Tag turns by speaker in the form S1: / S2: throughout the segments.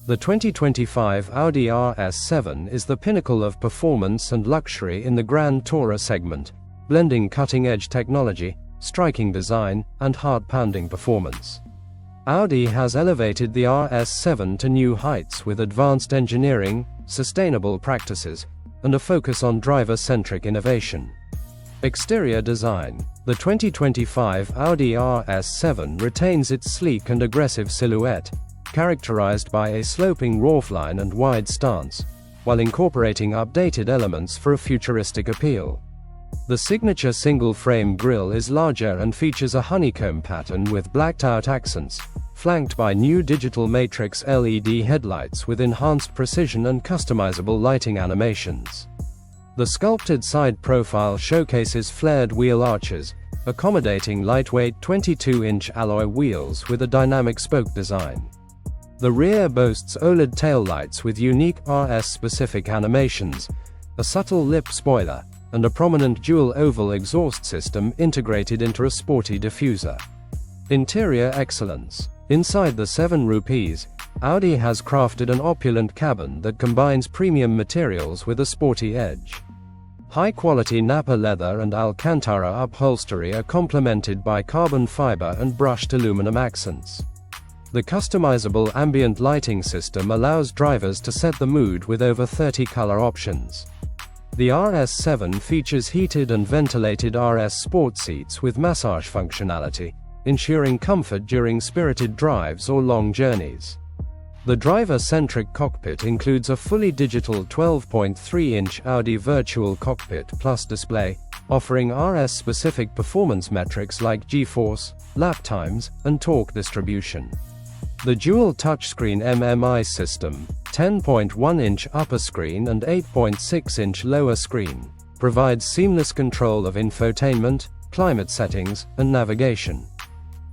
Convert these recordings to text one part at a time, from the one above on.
S1: The 2025 Audi RS7 is the pinnacle of performance and luxury in the Grand Tourer segment, blending cutting-edge technology, striking design, and heart-pounding performance. Audi has elevated the RS7 to new heights with advanced engineering, sustainable practices, and a focus on driver-centric innovation. Exterior design. The 2025 Audi RS7 retains its sleek and aggressive silhouette, characterized by a sloping roofline and wide stance, while incorporating updated elements for a futuristic appeal. The signature single-frame grille is larger and features a honeycomb pattern with blacked-out accents, flanked by new digital matrix LED headlights with enhanced precision and customizable lighting animations. The sculpted side profile showcases flared wheel arches, accommodating lightweight 22-inch alloy wheels with a dynamic spoke design. The rear boasts OLED taillights with unique RS-specific animations, a subtle lip spoiler, and a prominent dual oval exhaust system integrated into a sporty diffuser. Interior excellence. Inside the 7 Rupees, Audi has crafted an opulent cabin that combines premium materials with a sporty edge. High-quality Napa leather and Alcantara upholstery are complemented by carbon fiber and brushed aluminum accents. The customizable ambient lighting system allows drivers to set the mood with over 30 color options. The RS7 features heated and ventilated RS Sport seats with massage functionality, ensuring comfort during spirited drives or long journeys. The driver-centric cockpit includes a fully digital 12.3-inch Audi Virtual Cockpit Plus display, offering RS-specific performance metrics like G-force, lap times, and torque distribution. The dual touchscreen MMI system, 10.1-inch upper screen and 8.6-inch lower screen, provides seamless control of infotainment, climate settings, and navigation.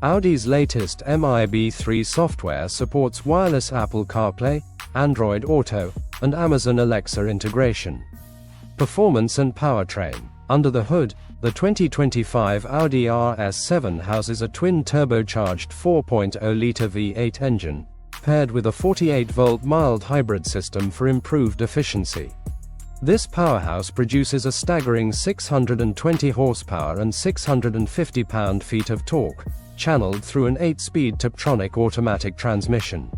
S1: Audi's latest MIB3 software supports wireless Apple CarPlay, Android Auto, and Amazon Alexa integration. Performance and powertrain. Under the hood, the 2025 Audi RS7 houses a twin-turbocharged 4.0-liter V8 engine, paired with a 48-volt mild hybrid system for improved efficiency. This powerhouse produces a staggering 620 horsepower and 650 pound-feet of torque, channeled through an 8-speed Tiptronic automatic transmission.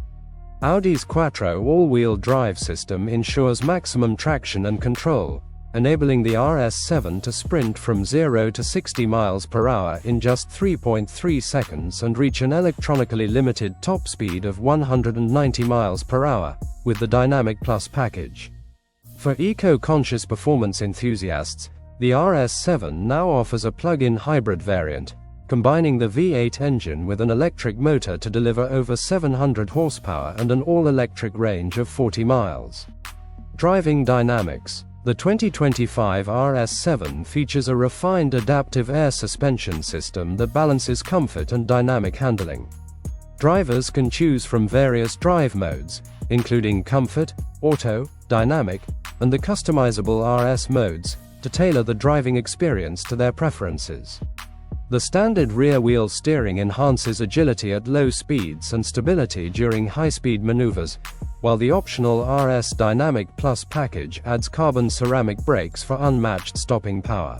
S1: Audi's Quattro all-wheel drive system ensures maximum traction and control, enabling the RS7 to sprint from 0 to 60 miles per hour in just 3.3 seconds and reach an electronically limited top speed of 190 miles per hour, with the Dynamic Plus package. For eco-conscious performance enthusiasts, the RS7 now offers a plug-in hybrid variant, combining the V8 engine with an electric motor to deliver over 700 horsepower and an all-electric range of 40 miles. Driving dynamics. The 2025 RS7 features a refined adaptive air suspension system that balances comfort and dynamic handling. Drivers can choose from various drive modes, including Comfort, Auto, Dynamic, and the customizable RS modes, to tailor the driving experience to their preferences. The standard rear-wheel steering enhances agility at low speeds and stability during high-speed maneuvers, while the optional RS Dynamic Plus package adds carbon ceramic brakes for unmatched stopping power.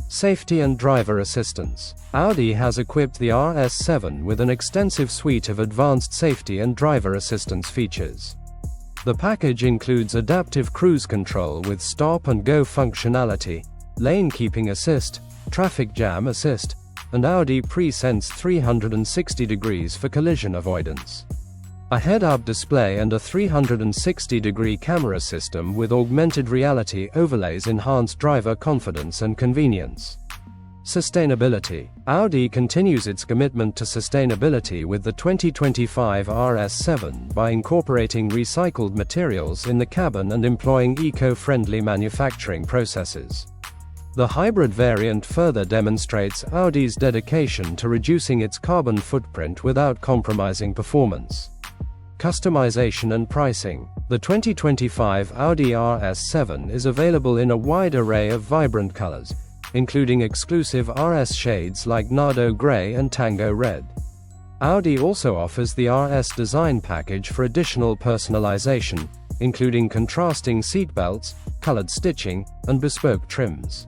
S1: Safety and driver assistance. Audi has equipped the RS7 with an extensive suite of advanced safety and driver assistance features. The package includes adaptive cruise control with stop-and-go functionality, lane keeping assist, traffic jam assist, and Audi Pre-Sense 360 degrees for collision avoidance. A head-up display and a 360-degree camera system with augmented reality overlays enhance driver confidence and convenience. Sustainability. Audi continues its commitment to sustainability with the 2025 RS7 by incorporating recycled materials in the cabin and employing eco-friendly manufacturing processes. The hybrid variant further demonstrates Audi's dedication to reducing its carbon footprint without compromising performance. Customization and pricing. The 2025 Audi RS7 is available in a wide array of vibrant colors, including exclusive RS shades like Nardo Grey and Tango Red. Audi also offers the RS design package for additional personalization, including contrasting seatbelts, colored stitching, and bespoke trims.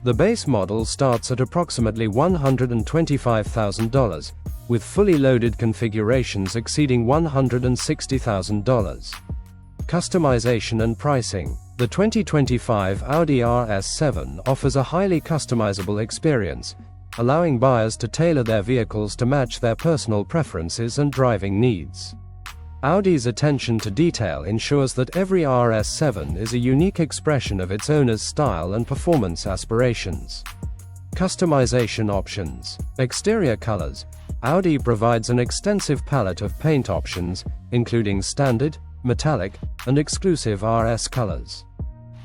S1: The base model starts at approximately $125,000, with fully loaded configurations exceeding $160,000. Customization and pricing. The 2025 Audi RS7 offers a highly customizable experience, allowing buyers to tailor their vehicles to match their personal preferences and driving needs. Audi's attention to detail ensures that every RS7 is a unique expression of its owner's style and performance aspirations. Customization options. Exterior colors. Audi provides an extensive palette of paint options, including standard, metallic, and exclusive RS colors.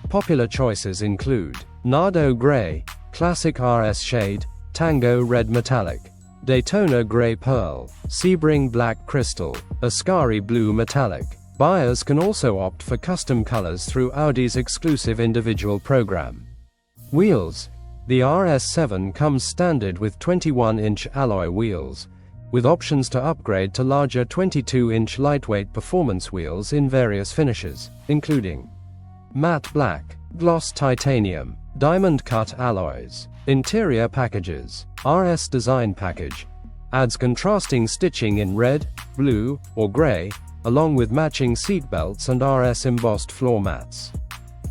S1: Popular choices include Nardo Gray, Classic RS Shade, Tango Red Metallic, Daytona Gray Pearl, Sebring Black Crystal, Ascari Blue Metallic. Buyers can also opt for custom colors through Audi's exclusive individual program. Wheels. The RS7 comes standard with 21-inch alloy wheels, with options to upgrade to larger 22-inch lightweight performance wheels in various finishes, including matte black, gloss titanium, diamond cut alloys. Interior packages. RS design package adds contrasting stitching in red, blue, or gray, along with matching seat belts and RS embossed floor mats.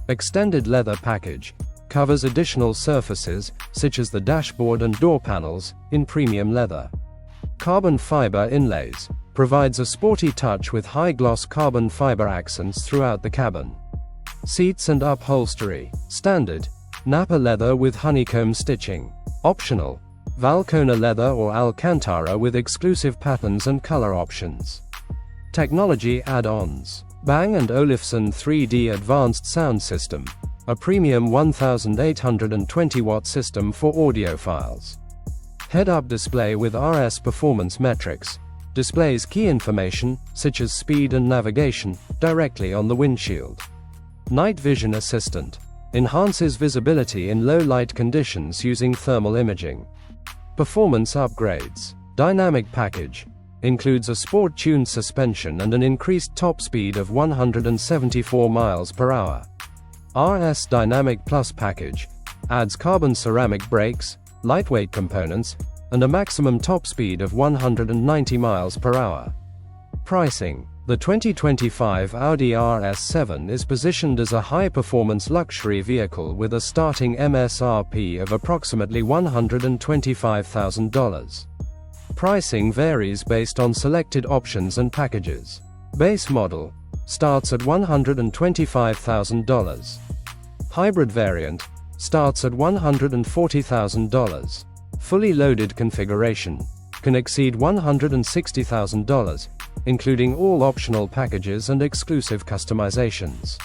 S1: Extended leather package covers additional surfaces, such as the dashboard and door panels, in premium leather. Carbon fiber inlays provides a sporty touch with high-gloss carbon fiber accents throughout the cabin. Seats and upholstery. Standard, Napa leather with honeycomb stitching. Optional, Valcona leather or Alcantara with exclusive patterns and color options. Technology add-ons. Bang & Olufsen 3D Advanced Sound System, a premium 1820-watt system for audiophiles. Head-up display with RS performance metrics displays key information, such as speed and navigation, directly on the windshield. Night Vision Assistant enhances visibility in low-light conditions using thermal imaging. Performance upgrades. Dynamic package includes a sport-tuned suspension and an increased top speed of 174 miles per hour. RS Dynamic Plus package adds carbon ceramic brakes, lightweight components, and a maximum top speed of 190 miles per hour. Pricing. The 2025 Audi RS7 is positioned as a high-performance luxury vehicle with a starting MSRP of approximately $125,000. Pricing varies based on selected options and packages. Base model starts at $125,000. Hybrid variant starts at $140,000. Fully loaded configuration can exceed $160,000, including all optional packages and exclusive customizations.